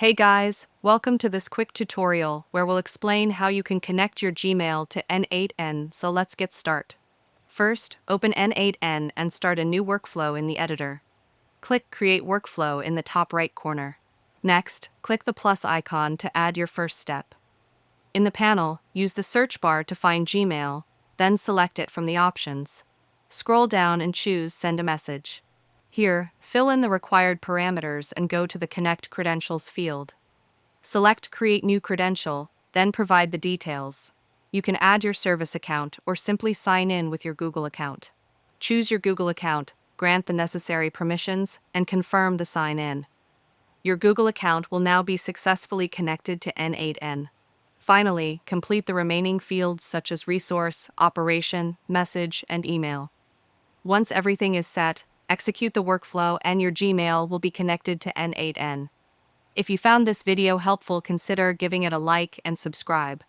Hey guys, welcome to this quick tutorial where we'll explain how you can connect your Gmail to N8n, so let's get started. First, open N8n and start a new workflow in the editor. Click Create Workflow in the top right corner. Next, click the plus icon to add your first step. In the panel, use the search bar to find Gmail, then select it from the options. Scroll down and choose Send a Message. Here, fill in the required parameters and go to the Connect Credentials field. Select Create New Credential, then provide the details. You can add your service account or simply sign in with your Google account. Choose your Google account, grant the necessary permissions, and confirm the sign-in. Your Google account will now be successfully connected to N8n. Finally, complete the remaining fields such as resource, operation, message, and email. Once everything is set, execute the workflow and your Gmail will be connected to N8n. If you found this video helpful, consider giving it a like and subscribe.